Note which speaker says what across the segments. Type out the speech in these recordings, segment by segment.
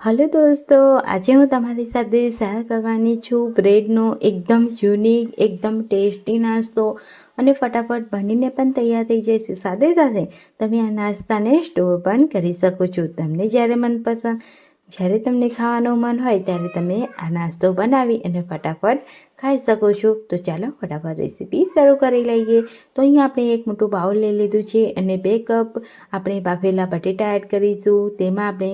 Speaker 1: Hello दोस्तों, आज हूँ तमारी साथे शेर करवानी छूं ब्रेडनो एकदम यूनिक एकदम टेस्टी नास्तो અને ફટાફટ બનીને પણ તૈયાર થઈ જશે। સાથે સાથે તમે આ નાસ્તાને સ્ટોર પણ કરી શકો છો। તમને જ્યારે મનપસંદ જ્યારે તમને ખાવાનું મન હોય ત્યારે તમે આ નાસ્તો બનાવી અને ફટાફટ ખાઈ શકો છો। તો ચાલો ફટાફટ રેસીપી શરૂ કરી લઈએ। તો અહીંયા આપણે એક મોટું બાઉલ લઈ લીધું છે અને 2 કપ આપણે બાફેલા બટેટા એડ કરીશું। તેમાં આપણે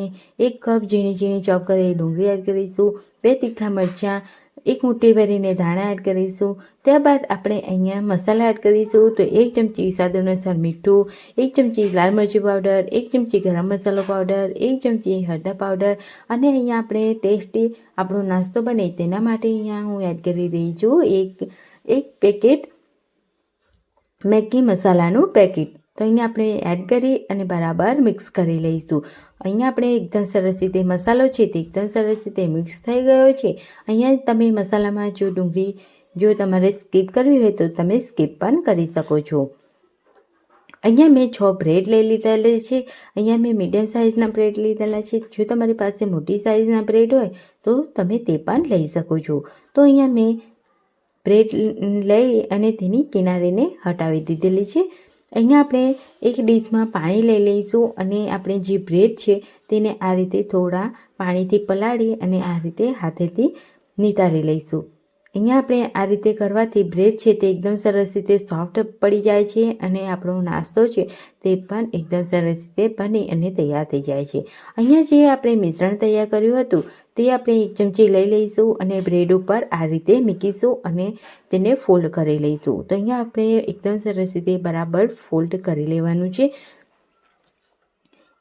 Speaker 1: 1 કપ ઝીણી ઝીણી ચોપ કરેલી ડુંગળી એડ કરીશું, 2 તીખા મરચાં, 1 મુઠ્ઠી ભરીને ધાણા એડ કરીશું। ત્યારબાદ આપણે અહીંયા મસાલા એડ કરીશું। તો 1 ચમચી સ્વાદ અનુસાર મીઠું, 1 ચમચી લાલ મરચું પાવડર, 1 ચમચી ગરમ મસાલો પાવડર, 1 ચમચી હળદર પાવડર અને અહીંયા આપણે ટેસ્ટી આપણો નાસ્તો બને તેના માટે અહીંયા હું એડ કરી રહી છું એક પેકેટ મેગી મસાલાનું પેકેટ। તો અહીંયા આપણે એડ કરી અને બરાબર મિક્સ કરી લઈશું। અહીંયા આપણે એકદમ સરસ રીતે મસાલો છે તે એકદમ સરસ રીતે મિક્સ થઈ ગયો છે। અહીંયા તમે મસાલામાં ડુંગળી જો તમારે સ્કીપ કરવી હોય તો તમે સ્કીપ પણ કરી શકો છો। અહીંયા મેં 6 બ્રેડ લઈ લીધેલા છે। અહીંયા મેં મીડિયમ સાઇઝના બ્રેડ લીધેલા છે। જો તમારી પાસે મોટી સાઇઝના બ્રેડ હોય તો તમે તે પણ લઈ શકો છો। તો અહીંયા મેં બ્રેડ લઈ અને તેની કિનારીને હટાવી દીધેલી છે। અહીંયા આપણે એક ડીશમાં પાણી લઈ લઈશું અને આપણે જે બ્રેડ છે તેને આ રીતે થોડા પાણીથી પલાળી અને આ રીતે હાથેથી નિતારી લઈશું। અહીંયા આપણે આ રીતે કરવાથી બ્રેડ છે તે એકદમ સરસ રીતે સોફ્ટ પડી જાય છે અને આપણો નાસ્તો છે તે પણ એકદમ સરસ રીતે બની અને તૈયાર થઈ જાય છે। અહીંયા જે આપણે મિશ્રણ તૈયાર કર્યું હતું તે આપણે 1 ચમચી લઈ લઈશું અને બ્રેડ ઉપર આ રીતે મૂકીશું અને તેને ફોલ્ડ કરી લઈશું। તો અહીંયા આપણે એકદમ સરસ રીતે બરાબર ફોલ્ડ કરી લેવાનું છે।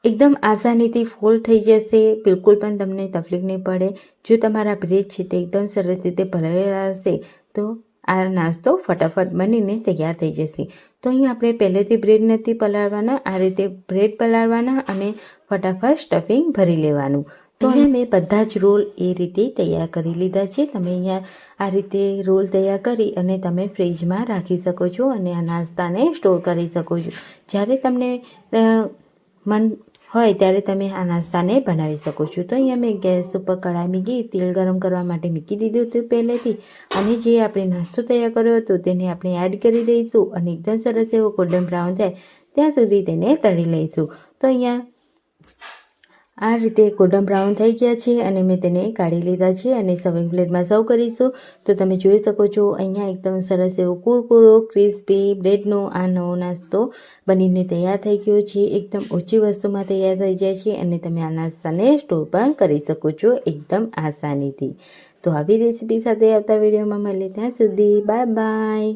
Speaker 1: એકદમ આસાનીથી ફોલ્ડ થઈ જશે, બિલકુલ પણ તમને તકલીફ નહીં પડે। જો તમારા બ્રેડ છે તે એકદમ સરસ રીતે ભરેલા હશે તો આ નાસ્તો ફટાફટ બનીને તૈયાર થઈ જશે। તો અહીંયા આપણે પહેલેથી બ્રેડ નથી પલાળવાના, આ રીતે બ્રેડ પલાળવાના અને ફટાફટ સ્ટફિંગ ભરી લેવાનું। તો અહીંયા મેં બધા જ રોલ એ રીતે તૈયાર કરી લીધા છે। તમે અહીંયા આ રીતે રોલ તૈયાર કરી અને તમે ફ્રીજમાં રાખી શકો છો અને આ નાસ્તાને સ્ટોર કરી શકો છો। જ્યારે તમને મન હોય ત્યારે તમે આ નાસ્તાને બનાવી શકો છો। તો અહીંયા મેં ગેસ ઉપર કઢાઈ મૂકી તેલ ગરમ કરવા માટે મૂકી દીધું હતું પહેલેથી અને જે આપણે નાસ્તો તૈયાર કર્યો હતો તેને આપણે એડ કરી દઈશું અને એકદમ સરસ એવો ગોલ્ડન બ્રાઉન થાય ત્યાં સુધી તેને તળી લઈશું। તો અહીંયા આ રીતે ગોલ્ડન બ્રાઉન થઈ ગયા છે અને મેં તેને કાઢી લીધા છે અને સર્વિંગ પ્લેટમાં સર્વ કરીશું। તો તમે જોઈ શકો છો અહીંયા એકદમ સરસ એવો કુરકુરો ક્રિસ્પી બ્રેડનો આ નવો નાસ્તો બનીને તૈયાર થઈ ગયો છે। એકદમ ઓછી વસ્તુમાં તૈયાર થઈ જાય છે અને તમે આ નાસ્તાને સ્ટોર પણ કરી શકો છો એકદમ આસાનીથી। તો આવી રેસીપી સાથે આવતા વિડીયોમાં મળીએ, ત્યાં સુધી બાય બાય।